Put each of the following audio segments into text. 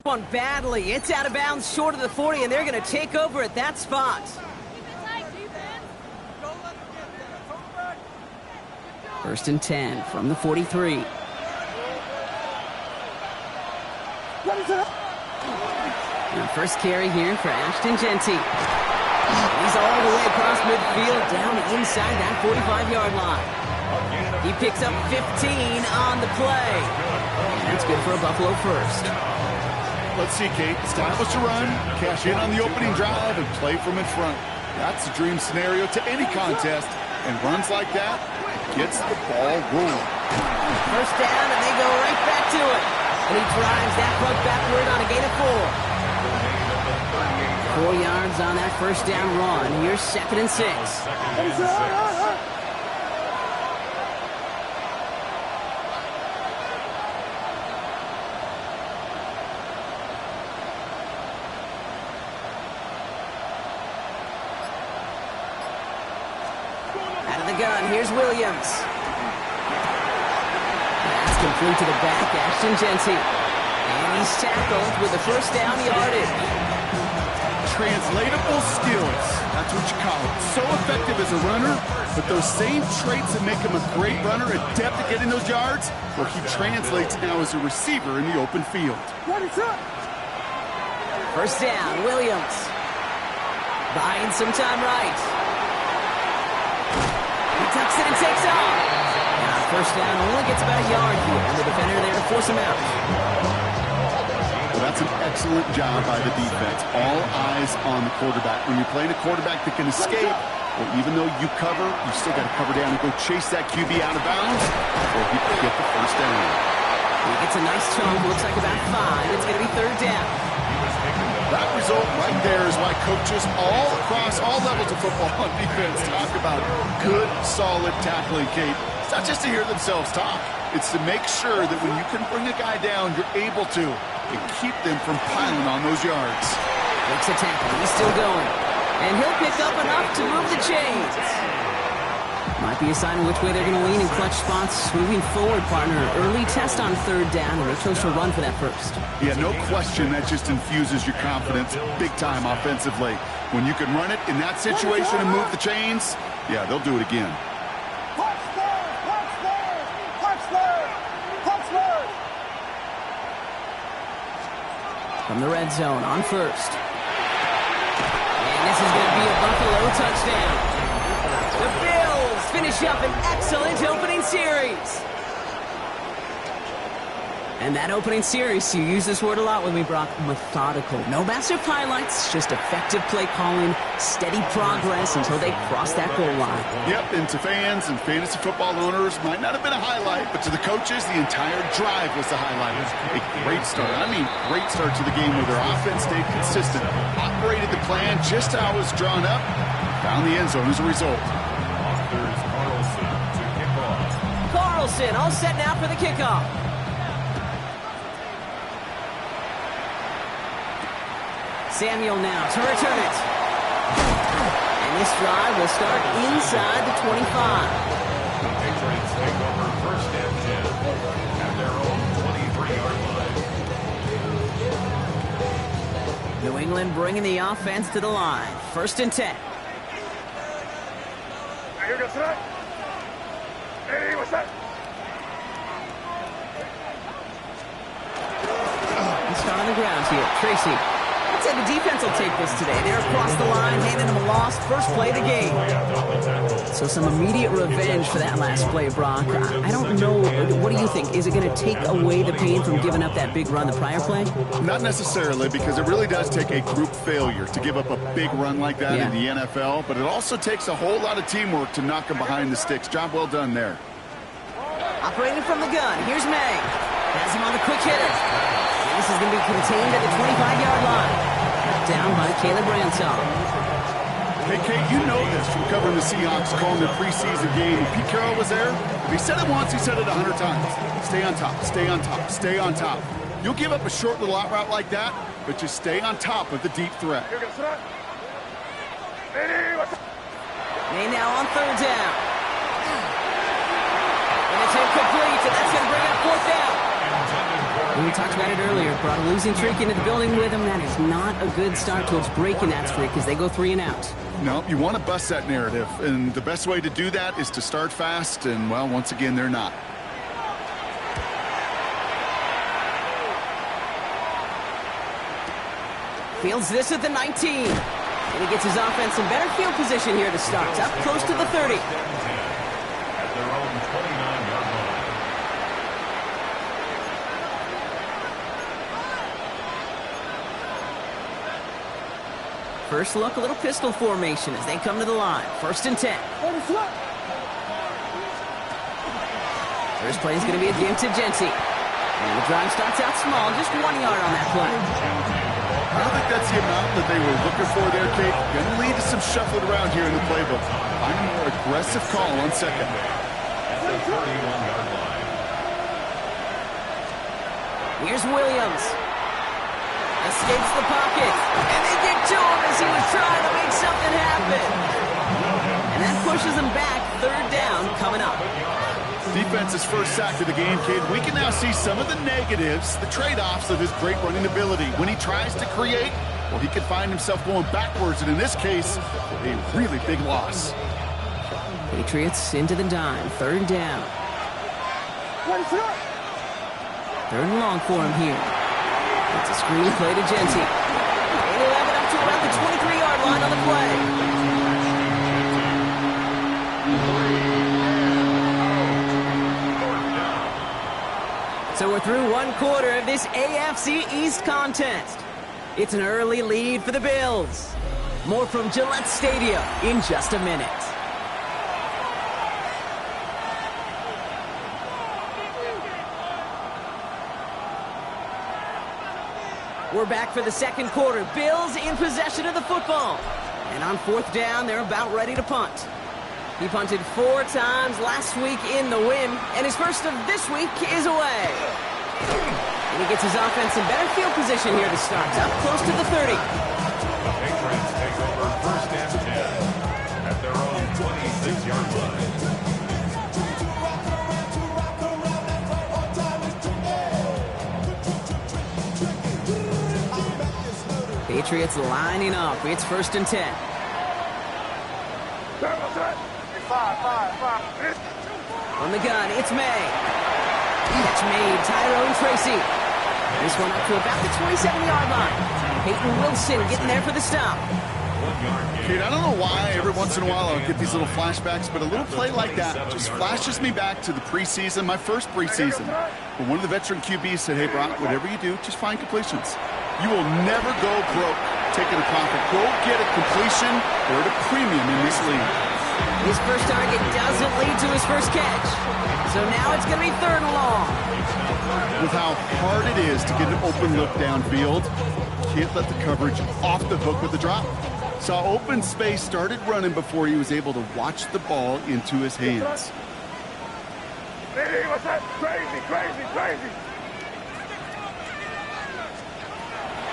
One badly. It's out of bounds short of the 40, and they're going to take over at that spot. First and 10 from the 43. And first carry here for Ashton Genty. He's all the way across midfield, down inside that 45-yard line. He picks up 15 on the play. And that's good for a Buffalo first. Let's see, Kate. Establish a run, cash in on the opening drive, and play from in front. That's a dream scenario to any contest. And runs like that gets the ball rolling. First down, and they go right back to it. And he drives that puck backward on a gain of 4. 4 yards on that first down run. Here's 2nd and 6. Out of the gun, here's Williams. That's complete to the back, Ashton Genty. And he's tackled with the first down yardage. Translatable skills. That's what you call it. So effective as a runner, but those same traits that make him a great runner, adept at getting those yards, well, he translates now as a receiver in the open field. First down, Williams. Buying some time right. He tucks it and takes off. Now, first down only gets about a yard here, and the defender there to force him out. Well, that's an excellent job by the defense. All eyes on the quarterback. When you're playing a quarterback that can escape, well, even though you cover, you still got to cover down and go chase that QB out of bounds before he can get the first down. He gets a nice chunk, looks like about 5. It's going to be 3rd down. That result right there is why coaches all across all levels of football on defense talk about good, solid tackling, Kate. It's not just to hear themselves talk. It's to make sure that when you can bring a guy down, you're able to and keep them from piling on those yards. Makes a tackle. He's still going. And he'll pick up enough to move the chains. Might be a sign of which way they're going to lean in clutch spots. Moving forward, partner. Early test on 3rd down, and they chose to run for that first. Yeah, no question. That just infuses your confidence big time offensively. When you can run it in that situation and move the chains, yeah, they'll do it again. From the red zone on first. And this is going to be a Buffalo touchdown. The Bills finish up an excellent opening series. And that opening series, you use this word a lot with me, Brock, methodical. No massive highlights, just effective play calling, steady progress until they cross that goal line. Yep, and to fans and fantasy football owners, might not have been a highlight, but to the coaches, the entire drive was the highlight. A great start. I mean, great start to the game where their offense stayed consistent, operated the plan just how it was drawn up, found the end zone as a result. Carlson all set now for the kickoff. Samuel now to return it. And this drive will start inside the 25. The Patriots take over 1st and 10 at their own 23-yard line. New England bringing the offense to the line. 1st and 10. He's on the ground here. Tracy. I'd say the defense will take this today. They're across the line, handing them a loss. First play of the game. So some immediate revenge for that last play, Brock. I don't know. What do you think? Is it going to take away the pain from giving up that big run the prior play? Not necessarily, because it really does take a group failure to give up a big run like that in the NFL. But it also takes a whole lot of teamwork to knock them behind the sticks. Job well done there. Operating from the gun. Here's May. Has him on the quick hitter. And this is going to be contained at the 25-yard line. Down by Caleb Ransom. Hey, Kate, you know this from covering the Seahawks, calling the preseason game. When Pete Carroll was there, if he said it once, he said it 100 times. Stay on top, stay on top, stay on top. You'll give up a short little out route like that, but just stay on top of the deep threat. May now on 3rd down. And it's incomplete, and that's going to bring up 4th down. And we talked about it earlier. Brought a losing streak into the building with him. That is not a good start towards breaking that streak as they go 3 and out. No, you want to bust that narrative. And the best way to do that is to start fast. And, well, once again, they're not. Fields this at the 19. And he gets his offense in better field position here to start. Up close to the 30. At their own 29-yard line. First look, a little pistol formation as they come to the line. 1st and 10. First play is going to be a game to Genty. And the drive starts out small, just 1 yard on that play. I don't think that's the amount that they were looking for there, Kate. Going to lead to some shuffling around here in the playbook. Find a more aggressive call on second. At the 31-yard line. Here's Williams. Escapes the pocket. And they get to him as he was trying to make something happen. And that pushes him back. 3rd down coming up. Defense's first sack of the game, Kate. We can now see some of the negatives, the trade-offs of his great running ability. When he tries to create, well, he can find himself going backwards, and in this case, a really big loss. Patriots into the dime. 3rd down. 3rd and long for him here. It's a screen play to Genty. And he'll have it up to about the 23-yard line on the play. So we're through 1 quarter of this AFC East contest. It's an early lead for the Bills. More from Gillette Stadium in just a minute. We're back for the 2nd quarter. Bills in possession of the football. And on 4th down, they're about ready to punt. He punted 4 times last week in the win, and his first of this week is away. And he gets his offense in better field position here to start, up close to the 30. The Patriots take over 1st and 10 at their own 26-yard line. Patriots lining up. It's 1st and 10. On the gun, it's May. Catch made, Tyrone Tracy. This one up to about the 27-yard line. Peyton Wilson getting there for the stop. Kate, I don't know why every once in a while I'll get these little flashbacks, but a little play like that just flashes me back to the preseason, my first preseason. But one of the veteran QBs said, hey, Brock, whatever you do, just find completions. You will never go broke taking a profit. Go get a completion or at a premium in this league. His first target doesn't lead to his first catch. So now it's going to be 3rd and long. With how hard it is to get an open look downfield, can't let the coverage off the hook with the drop. Saw open space, started running before he was able to watch the ball into his hands. Hey, what's that? Crazy, crazy, crazy.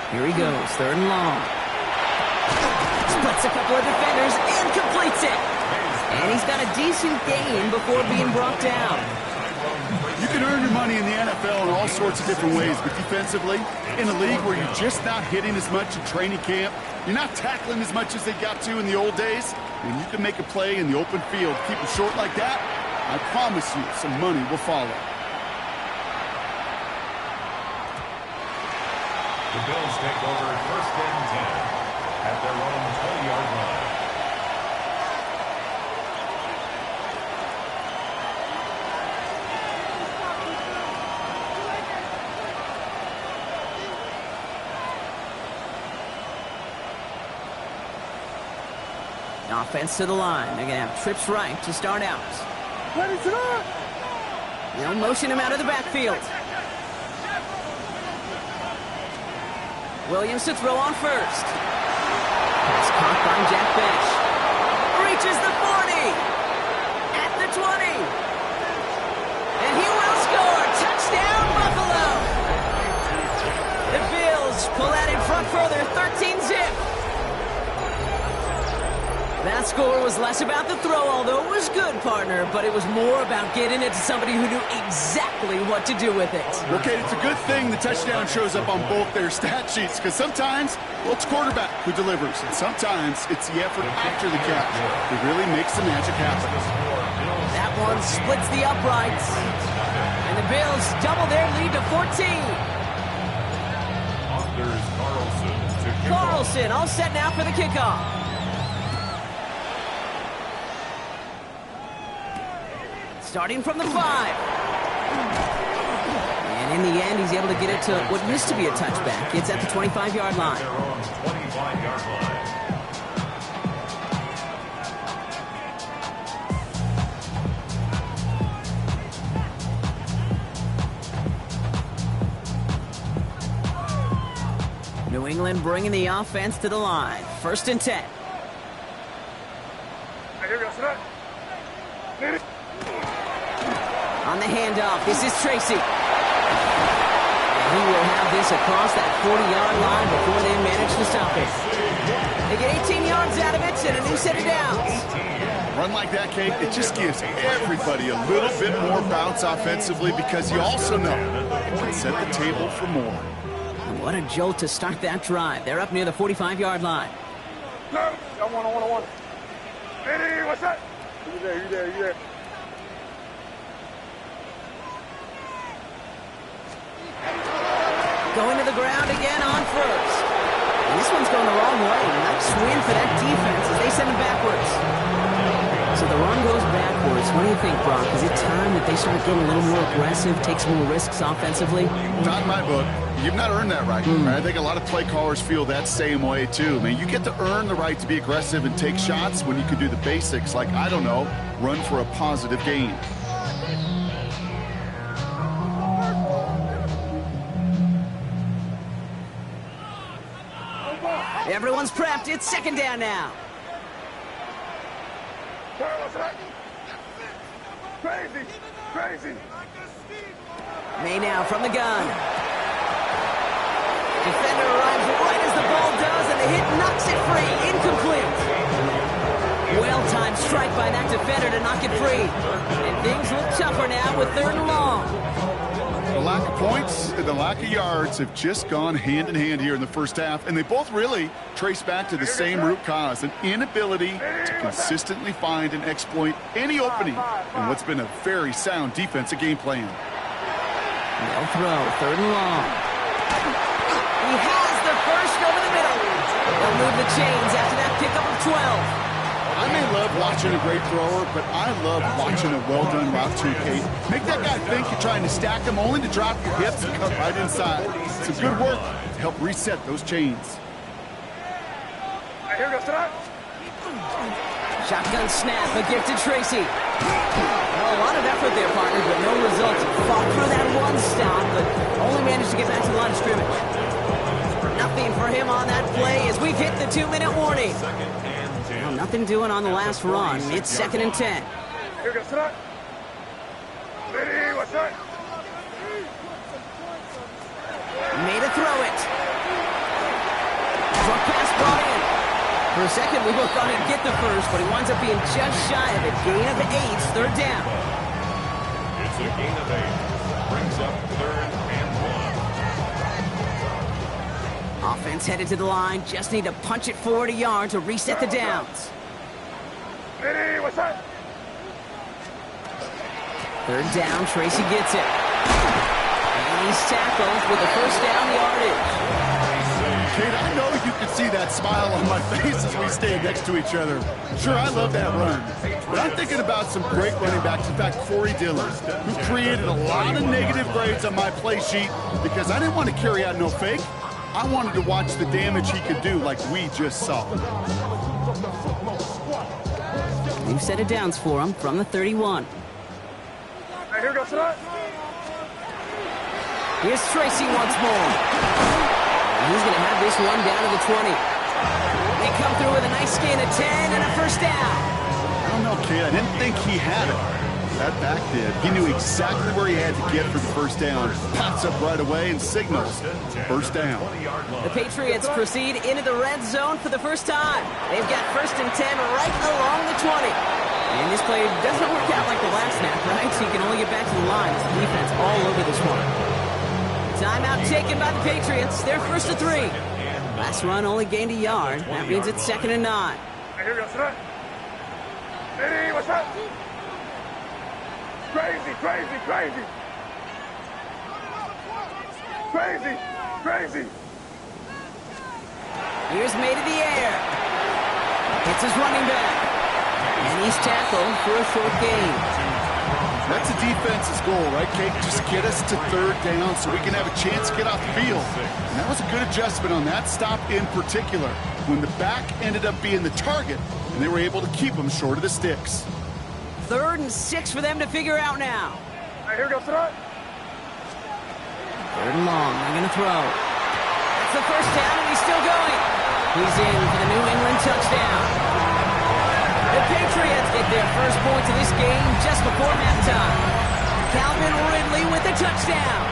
Here he goes, 3rd and long. Splits a couple of defenders and completes it. And he's got a decent gain before being brought down. You can earn your money in the NFL in all sorts of different ways, but defensively, in a league where you're just not hitting as much in training camp, you're not tackling as much as they got to in the old days, and you can make a play in the open field, keep it short like that, I promise you some money will follow. The Bills take over 1st and 10 at their own 20-yard line. Offense to the line. They're going to have trips right to start out. They'll motion him out of the backfield. Williams to throw on first. Pass caught by Jack Bench. Reaches the 40. At the 20. And he will score. Touchdown, Buffalo. The Bills pull out in front further. 13-zip. That's score was less about the throw, although it was good, partner, but it was more about getting it to somebody who knew exactly what to do with it. Okay, it's a good thing the touchdown shows up on both their stat sheets, because sometimes, well, it's quarterback who delivers, and sometimes it's the effort after the catch that really makes the magic happen. That one splits the uprights, and the Bills double their lead to 14. Carlson all set now for the kickoff. Starting from the 5. And in the end, he's able to get it to what used to be a touchback. It's at the 25-yard line. New England bringing the offense to the line. 1st and 10. On the handoff, this is Tracy. And he will have this across that 40-yard line before they manage to stop it. They get 18 yards out of it and a new set of downs. Run like that, Kate, it just gives everybody a little bit more bounce offensively, because you also know it can set the table for more. What a jolt to start that drive. They're up near the 45-yard line. No, I want. Hey, what's that? You there. Going to the ground again on 1st. And this one's going the wrong way. Nice win for that defense as they send him backwards. So the run goes backwards. What do you think, Brock? Is it time that they start getting a little more aggressive, take some more risks offensively? Not in my book. You've not earned that right. I think a lot of play callers feel that same way, too. Man, you get to earn the right to be aggressive and take shots when you can do the basics, like, I don't know, run for a positive gain. Everyone's prepped. It's 2nd down now. Crazy. May now from the gun. Defender arrives right as the ball does, and the hit knocks it free. Incomplete. Well-timed strike by that defender to knock it free. And things look tougher now with 3rd and long. The lack of points and the lack of yards have just gone hand in hand here in the first half, and they both really trace back to the same root cause, an inability to consistently find and exploit any opening in what's been a very sound defensive game plan. No throw, 3rd and long. He has the first over the middle. They'll move the chains after that pickup of 12. I may love watching a great thrower, but I love watching a well-done route too, Kate. Make that guy think you're trying to stack him only to drop your hips and cut right inside. Some good work to help reset those chains. Here goes tonight. Shotgun snap, a gift to Tracy. Well, a lot of effort there, partner, but no results. Fought through that one stop, but only managed to get back to the line of scrimmage. Nothing for him on that play as we've hit the 2-minute warning. Well, nothing doing on the last run. It's 2nd and 10. Here goes tonight. Ready, what's that? Made a throw it. Short pass brought in. For a second, we both thought he'd get the first, but he winds up being just shy of it. Gain of 8, 3rd down. It's a gain of 8. Brings up 3rd and 1. Offense headed to the line. Just need to punch it forward a yard to reset the downs. Ready, what's that? 3rd down, Tracy gets it. And he's tackled with the 1st down yardage. Kate, I know you can see that smile on my face as we stand next to each other. Sure, I love that run. But I'm thinking about some great running backs. In fact, Corey Dillon, who created a lot of negative grades on my play sheet because I didn't want to carry out no fake. I wanted to watch the damage he could do like we just saw. New set of downs for him from the 31. Hey, here goes tonight. Here's Tracy once more. He's going to have this one down to the 20. They come through with a nice gain of 10 and a 1st down. I don't know, Kate. I didn't think he had it. That back did. He knew exactly where he had to get for the first down. Pops up right away and signals first down. The Patriots proceed into the red zone for the first time. They've got 1st and 10 right along the 20. And this play doesn't work out like the last snap, right? So you can only get back to the line. It's the defense all over this one. Timeout taken by the Patriots. They're 1st and 3. Last run only gained a yard. That means it's 2nd and 9. Hey, here we go, sir. Hey, what's up? Crazy, crazy, crazy. Crazy, crazy. Here's made in the air. It's his running back. And he's tackled for a short gain. That's a defense's goal, right, Kate? Just get us to 3rd down so we can have a chance to get off the field. And that was a good adjustment on that stop in particular, when the back ended up being the target, and they were able to keep him short of the sticks. 3rd and 6 for them to figure out now. Hey, here we go, sir. 3rd and long. They're going to throw. That's the first down, and he's still going. He's in for the New England touchdown. The Patriots get their first points of this game just before halftime. Calvin Ridley with the touchdown.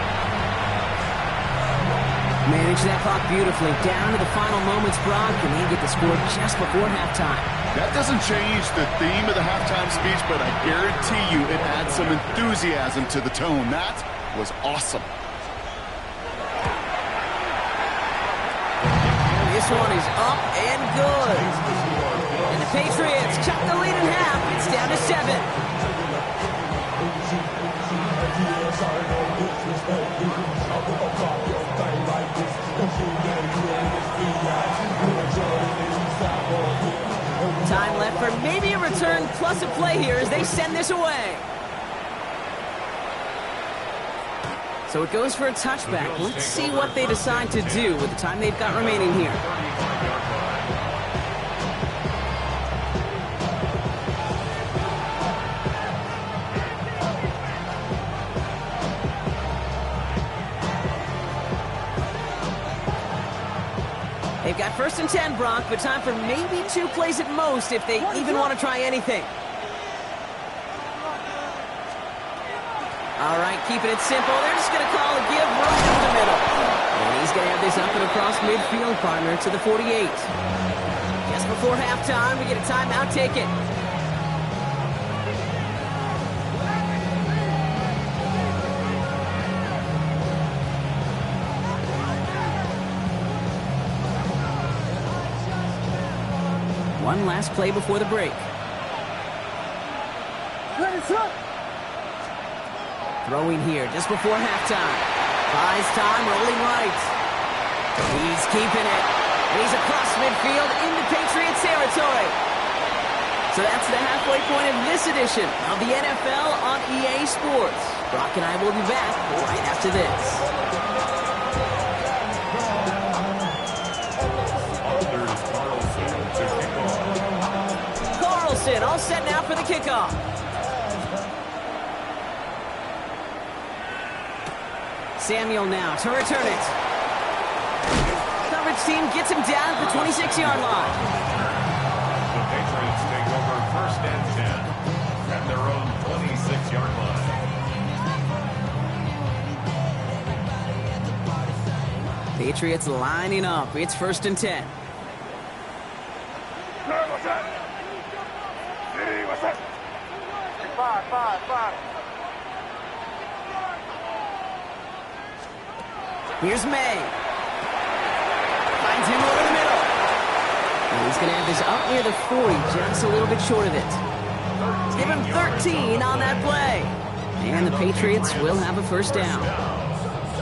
Manage that clock beautifully down to the final moments, Brock, and they get the score just before halftime. That doesn't change the theme of the halftime speech, but I guarantee you it adds some enthusiasm to the tone. That was awesome. This one is up and good. And the Patriots cut the lead in half. It's down to 7. Time left for maybe a return plus a play here as they send this away. So it goes for a touchback. Let's see what they decide to do with the time they've got remaining here. They've got 1st and 10, Brock, but time for maybe 2 plays at most if they even want to try anything. All right, keeping it simple. They're just going to call a give right up the middle. And he's going to have this up and across midfield, partner, to the 48. Just before halftime, we get a timeout taken. One last play before the break. Throwing here just before halftime. Buys time, rolling right. He's keeping it. And he's across midfield into Patriots territory. So that's the halfway point of this edition of the NFL on EA Sports. Brock and I will be back right after this. All set now for the kickoff. Samuel now to return it. Coverage team gets him down at the 26-yard line. The Patriots take over 1st and 10 at their own 26-yard line. Patriots lining up. It's 1st and 10. What's that? Hey, what's that? 5. Here's May. Finds him over the middle. And he's going to have this up near the 40, just a little bit short of it. Give him 13 on that play. And the Patriots will have a 1st down.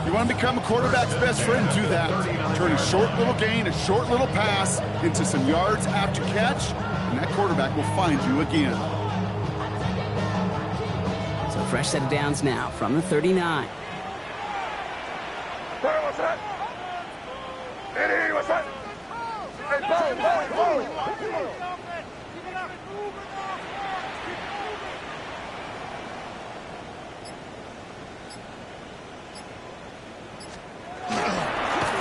You want to become a quarterback's best friend, do that. Turn a short little gain, a short little pass into some yards after catch, and that quarterback will find you again. So fresh set of downs now from the 39. Hey, what's that? Hey, what's that? Hey, boom.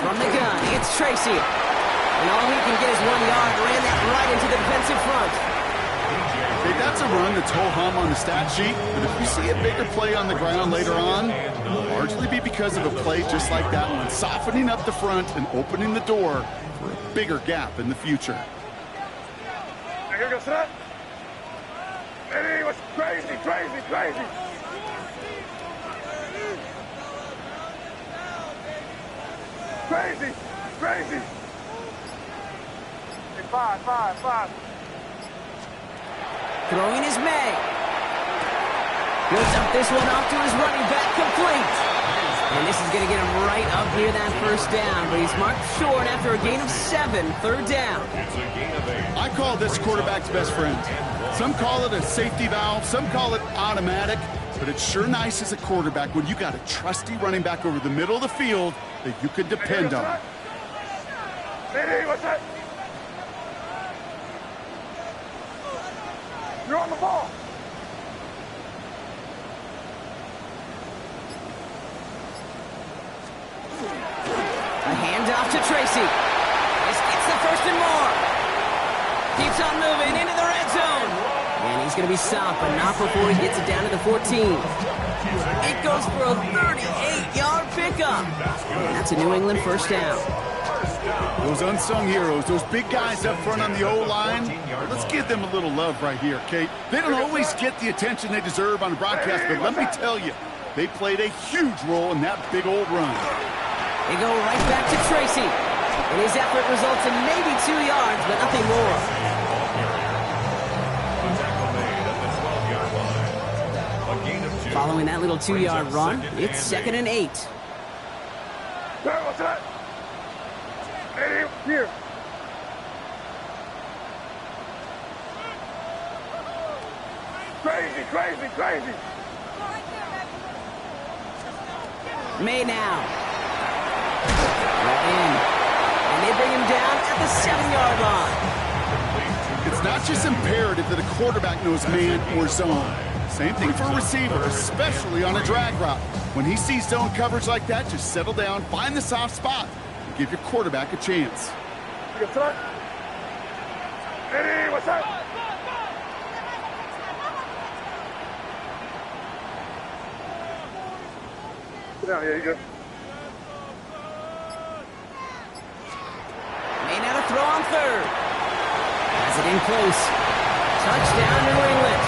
From the gun, it's Tracy. And all he can get is 1 yard. Ran that right into the defensive front. Okay, that's a run that's ho-hum on the stat sheet, but if you see a bigger play on the ground later on, it'll largely be because of a play just like that one, softening up the front and opening the door for a bigger gap in the future. Here goes that. It was crazy, crazy, crazy. Crazy, crazy. Hey, five. Throwing is May. He'll dump this one off to his running back, complete. And this is going to get him right up near that first down, but he's marked short after a gain of 7, third down. It's a gain of 8. I call this quarterback's best friend. Some call it a safety valve, some call it automatic, but it's sure nice as a quarterback when you got a trusty running back over the middle of the field that you can depend on. Hey, what's that? You're on the ball. A handoff to Tracy. This gets the first and more. Keeps on moving into the red zone. And he's going to be stopped, but not before he gets it down to the 14. It goes for a 38-yard pickup. And that's a New England first down. Those unsung heroes, those big guys up front on the O-line, let's give them a little love right here, Kate. They don't always get the attention they deserve on the broadcast, but let me tell you, they played a huge role in that big old run. They go right back to Tracy. And his effort results in maybe 2 yards, but nothing more. Following that little 2-yard run, it's 2nd and 8. What's that? Hey, here. Crazy, crazy, crazy. May now. Right in. And they bring him down at the 7-yard line. It's not just imperative that a quarterback knows man or zone. Same thing for a receiver, especially on a drag route. When he sees zone coverage like that, just settle down, find the soft spot, and give your quarterback a chance. What's that? Hey, what's that? Sit down, yeah, you go. May now to throw on third. Has it in close. Touchdown, New England.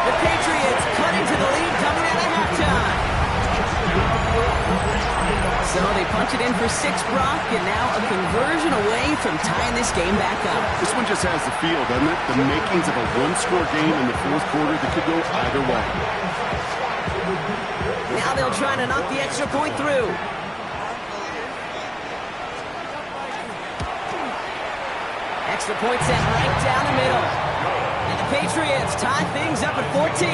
The Patriots cut into the lead coming out of halftime. So they punch it in for 6, Brock, and now a conversion away from tying this game back up. This one just has the feel, doesn't it? The makings of a one-score game in the fourth quarter that could go either way. Now they'll try to knock the extra point through. Extra point set right down the middle. And the Patriots tie things up at 14.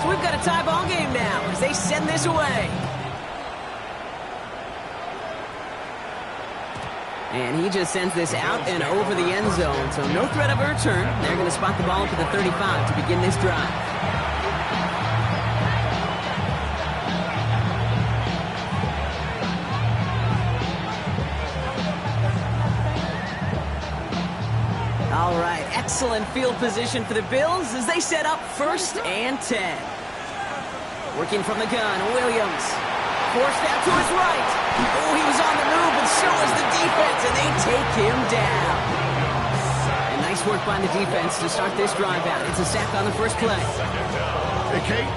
We've got a tie ball game now as they send this away. And he just sends this out and over the end zone, so no threat of a return. They're going to spot the ball up to the 35 to begin this drive. All right, excellent field position for the Bills as they set up 1st and 10. Working from the gun, Williams. Forced out to his right. Oh, he was on the move, but so was the defense, and they take him down. And nice work by the defense to start this drive out. It's a sack on the first play. Hey, Kate,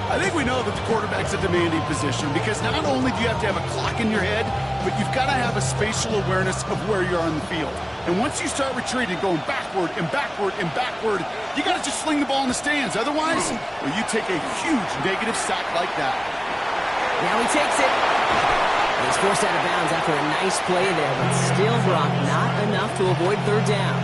I think we know that the quarterback's a demanding position because not only do you have to have a clock in your head, but you've got to have a spatial awareness of where you are on the field. And once you start retreating, going backward and backward and backward, you got to just sling the ball in the stands. Otherwise, well, you take a huge negative sack like that. Now he takes it. He's forced out of bounds after a nice play there, but still, Brock, not enough to avoid third down.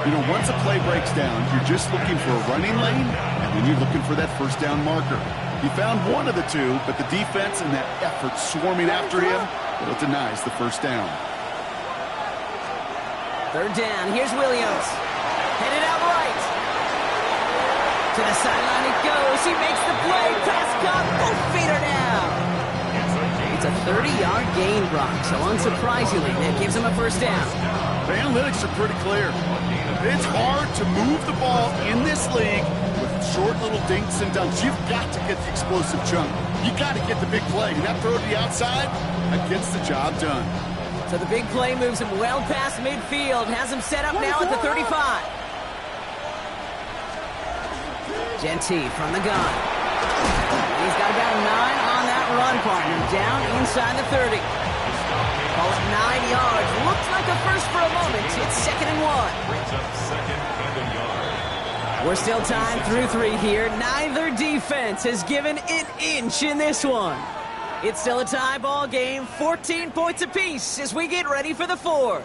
You know, once a play breaks down, you're just looking for a running lane, and then you're looking for that first down marker. He found one of the two, but the defense and that effort swarming after him, well, it denies the first down. Third down, here's Williams. Headed out right. To the sideline it goes. He makes the play. Pass caught. Both feet are down. It's a 30-yard gain, Brock. So unsurprisingly, that gives him a first down. The analytics are pretty clear. It's hard to move the ball in this league with short little dinks and dunks. You've got to get the explosive chunk. You got to get the big play. And that throw to the outside, that gets the job done. So the big play moves him well past midfield. Has him set up now at the 35. Genty from the gun. He's got about 9 on that run, partner. Down inside the 30. Call it 9 yards. Looks like a first for a moment. It's 2nd and 1. Brings up 2nd and a yard. We're still tied through 3 here. Neither defense has given an inch in this one. It's still a tie ball game. 14 points apiece as we get ready for the 4th.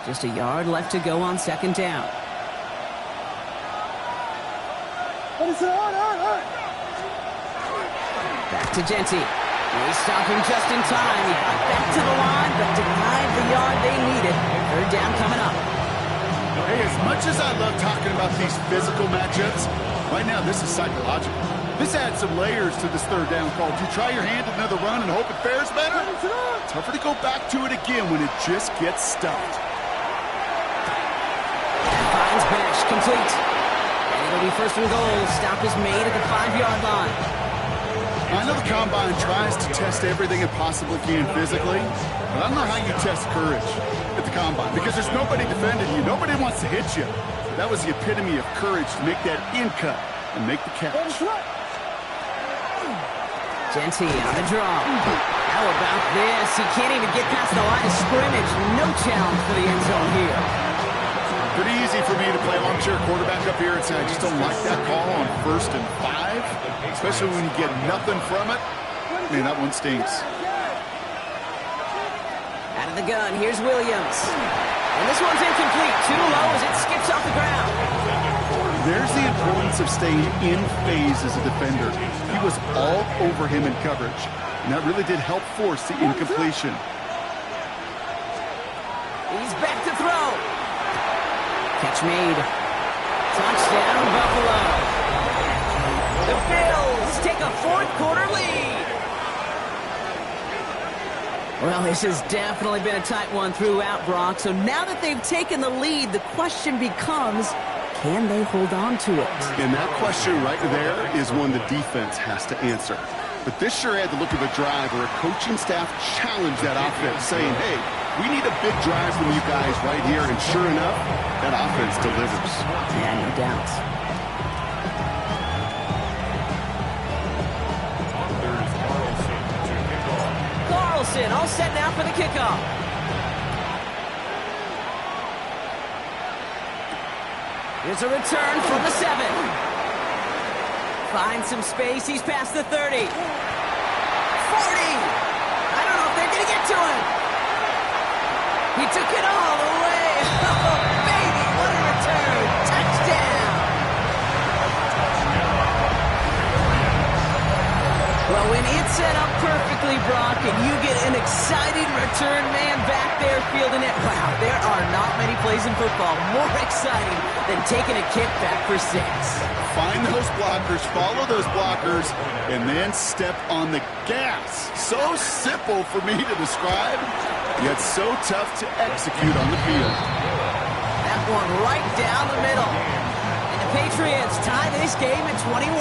Just a yard left to go on 2nd down. Back to Genty. They stop him just in time. He got back to the line, but denied the yard they needed. 3rd down coming up. Hey, as much as I love talking about these physical matchups, right now this is psychological. This adds some layers to this 3rd down call. Do you try your hand at another run and hope it fares better? Tougher to go back to it again when it just gets stuffed. Finds Bash, complete. And it'll be 1st and goal. Stop is made at the 5-yard line. I know the Combine tries to test everything it possibly can physically, but I don't know how you test courage at the Combine because there's nobody defending you. Nobody wants to hit you. That was the epitome of courage to make that in cut and make the catch. Genty on the draw. How about this? He can't even get past the line of scrimmage. No challenge for the end zone here. Pretty easy for me to play armchair quarterback up here and say I just don't like that call on 1st and 5, especially when you get nothing from it. Man, that one stinks. Out of the gun, here's Williams. And this one's incomplete. Too low as it skips off the ground. There's the importance of staying in phase as a defender. He was all over him in coverage, and that really did help force the incompletion. He's back to throw. Catch made. Touchdown, Buffalo. The Bills take a 4th quarter lead. Well, this has definitely been a tight one throughout, Brock. So now that they've taken the lead, the question becomes, can they hold on to it? And that question right there is one the defense has to answer. But this sure had the look of a drive where a coaching staff challenged that offense, saying, hey, we need a big drive from you guys right here. And sure enough, that offense delivers. Yeah, no doubt. Carlson all set now for the kickoff. Here's a return from the 7. Finds some space. He's past the 30. 40. I don't know if they're going to get to him. He took it all the way. Oh, baby, what a return. Touchdown. Well, when it's set up perfectly, Brock, and you get an exciting return man back there fielding it, wow, there are not many plays in football more exciting than taking a kick back for 6. Find those blockers, follow those blockers, and then step on the gas. So simple for me to describe, yet so tough to execute on the field. That one right down the middle. And the Patriots tie this game at 21.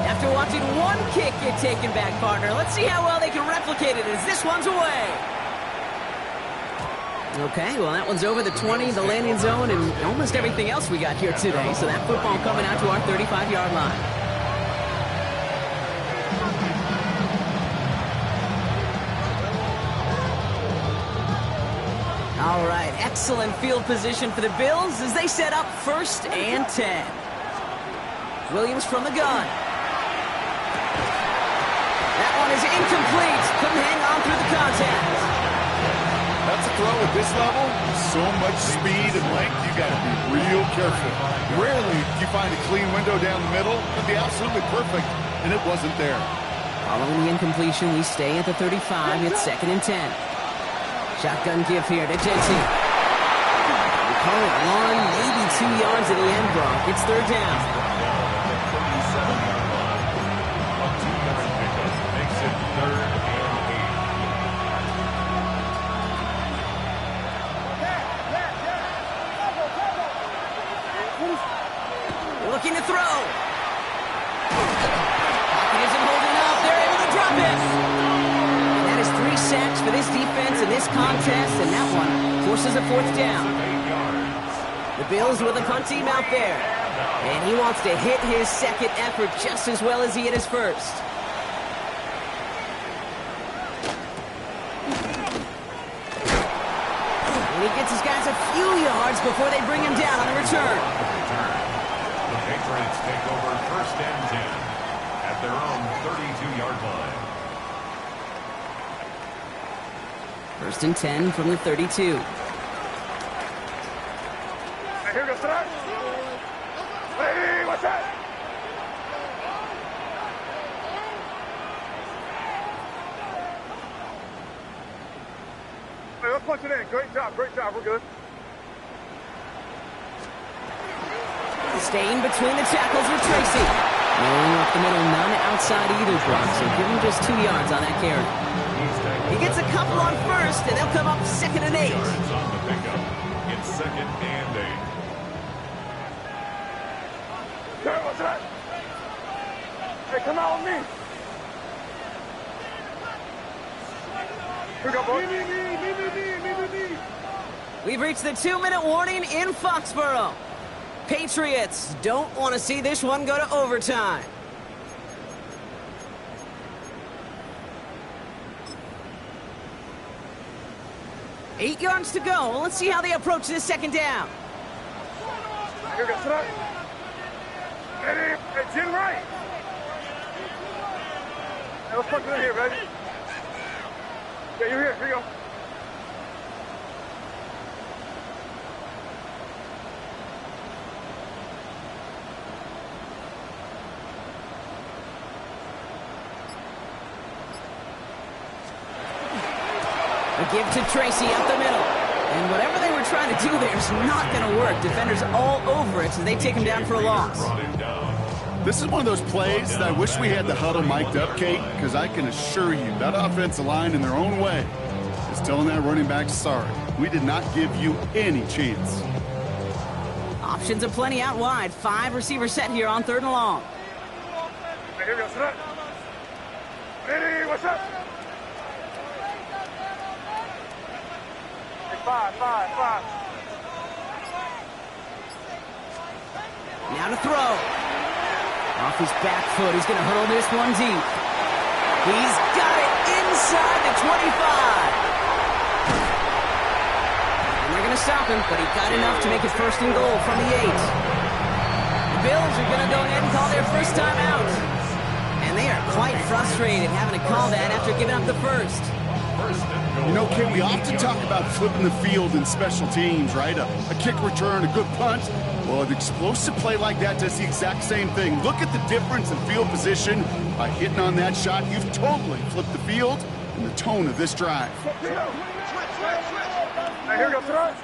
After watching one kick get taken back, partner, let's see how well they can replicate it as this one's away. Okay, well, that one's over the 20, the landing zone, and almost everything else we got here today. So that football coming out to our 35-yard line. All right, excellent field position for the Bills as they set up 1st and 10. Williams from the gun. That one is incomplete. pass. Couldn't hang on through the contact. That's a throw at this level. So much speed and length, you got to be real careful. Rarely do you find a clean window down the middle. It'd be absolutely perfect, and it wasn't there. Following the incompletion, we stay at the 35. It's 2nd and 10. Shotgun give here to Jensen. We call it 1, maybe 2 yards at the end, Brock. It's 3rd down. A 2-yard pickup makes it 3rd and 8. Looking to throw. Pocket isn't holding up. They're able to drop it. And that is 3 sacks for this defense in this contest, and that one forces a 4th down. The Bills with a punt team out there. And he wants to hit his second effort just as well as he hit his first. And he gets his guys a few yards before they bring him down on the return. The Patriots take over 1st and 10 at their own 32-yard line. 1st and 10 from the 32. Here goes that. Hey, what's that? Hey, let's punch it in. Great job, we're good. Staying between the tackles with Tracy. Rolling up the middle, none outside either, Brock, so give him just 2 yards on that carry. He gets a couple on 1st, and they'll come up 2nd and 8. Yards on the pickup. It's 2nd and 8. Hey, what's that? Hey, come out with me. Here we go, boys. Me. We've reached the 2-minute warning in Foxborough. Patriots don't want to see this one go to overtime. Eight yards to go. Let's see how they approach this 2nd down. Here we go, tonight. Hey, Jim Wright. Hey, let's punch it in here, baby. Yeah, you're here. Here you go. A give to Tracy up the middle. And whatever they were trying to do there is not going to work. Defenders all over it, so they take him down for a loss. This is one of those plays that I wish we had the huddle mic'd up, Kate, because I can assure you that offensive line in their own way is telling that running back, sorry, we did not give you any chance. Options aplenty out wide. 5 receivers set here on 3rd and long. Hey, here we go, tonight. Hey, what's up? Hey, 5. Now to throw. Off his back foot. He's going to hurl this one deep. He's got it inside the 25. And they're going to stop him, but he got enough to make it 1st and goal from the 8. The Bills are going to go ahead and call their first time out. And they are quite frustrated having to call that after giving up the first. You know, Kate, we often talk about flipping the field in special teams, right? A kick return, a good punt. Well, an explosive play like that does the exact same thing. Look at the difference in field position. By hitting on that shot, you've totally flipped the field and the tone of this drive. Hey, here we go, tonight.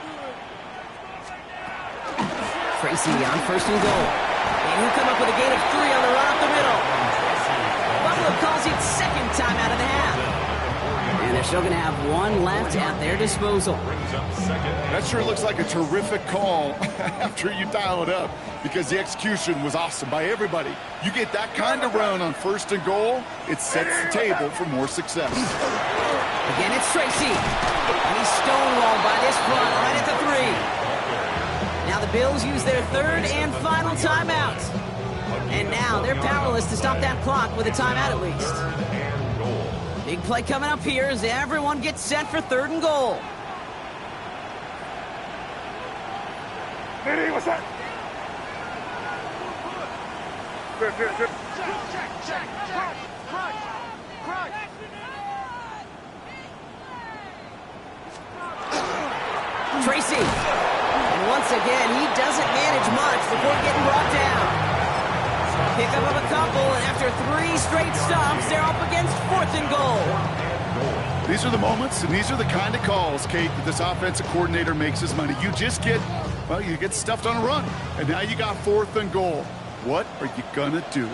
Tracy on 1st and goal. And he'll come up with a gain of 3 on the run up the middle. Buffalo calls it 2nd time out of the half. And they're still going to have 1 left at their disposal. That sure looks like a terrific call after you dial it up, because the execution was awesome by everybody. You get that kind of run on 1st and goal, it sets the table for more success. Again, it's Tracy. And he's stonewalled by this front right at the 3. Now the Bills use their 3rd and final timeout. And now they're powerless to stop that clock with a timeout at least. Big play coming up here as everyone gets set for 3rd and goal. Hey, what's that? Good. Tracy. And once again, he doesn't manage much before getting brought down. Pickup of a couple, and after 3 straight stops, they're up against 4th and goal. These are the moments, and these are the kind of calls, Kate, that this offensive coordinator makes his money. You just get, well, you get stuffed on a run, and now you got 4th and goal. What are you gonna do?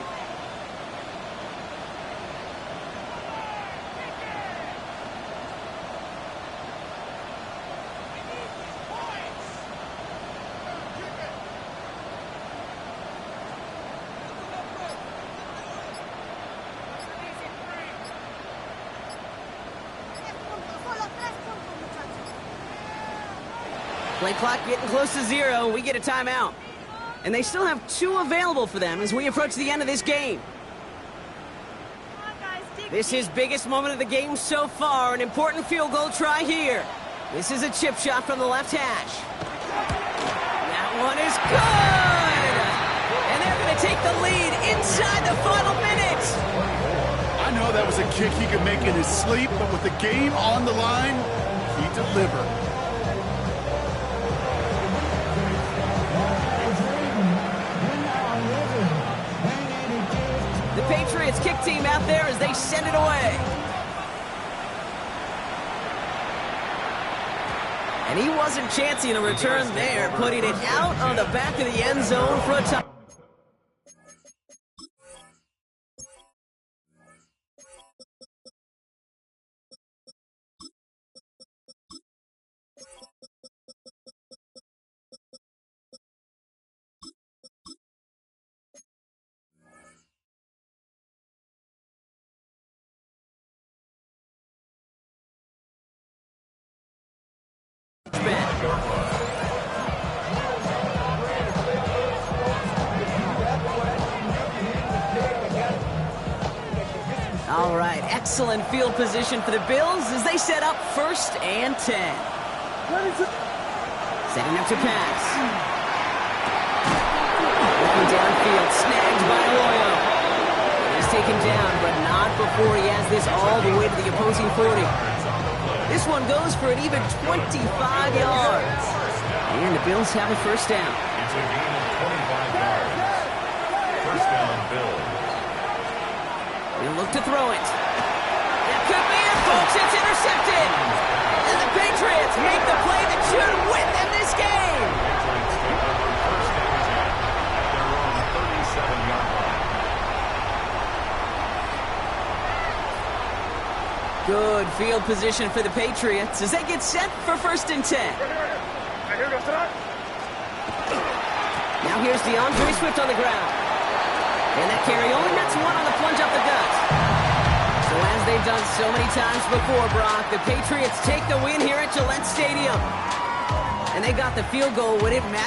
Play clock getting close to 0. We get a timeout. And they still have 2 available for them as we approach the end of this game. This is biggest moment of the game so far. An important field goal try here. This is a chip shot from the left hash. That one is good! And they're going to take the lead inside the final minutes. I know that was a kick he could make in his sleep, but with the game on the line, he delivered. The Patriots kick team out there as they send it away. And he wasn't chancing a return there, putting it out on the back of the end zone for a touchdown. All right, excellent field position for the Bills as they set up 1st and 10. Setting up to pass. Looking downfield, snagged by Arroyo. He's taken down, but not before he has this all the way to the opposing 40. This one goes for an even 25 yards. And the Bills have a 1st down. It's a gain of 25 yards. 1st down, Bills. He'll look to throw it. That could be it, folks. It's intercepted. And the Patriots make the play that should win them this game. Patriots take over 1st and 10 at their own 37-yard line. Good field position for the Patriots as they get set for 1st and 10. Now here's DeAndre Swift on the ground. And that carry only nets 1 on the plunge up the gut. So as they've done so many times before, Brock, the Patriots take the win here at Gillette Stadium. And they got the field goal when it mattered.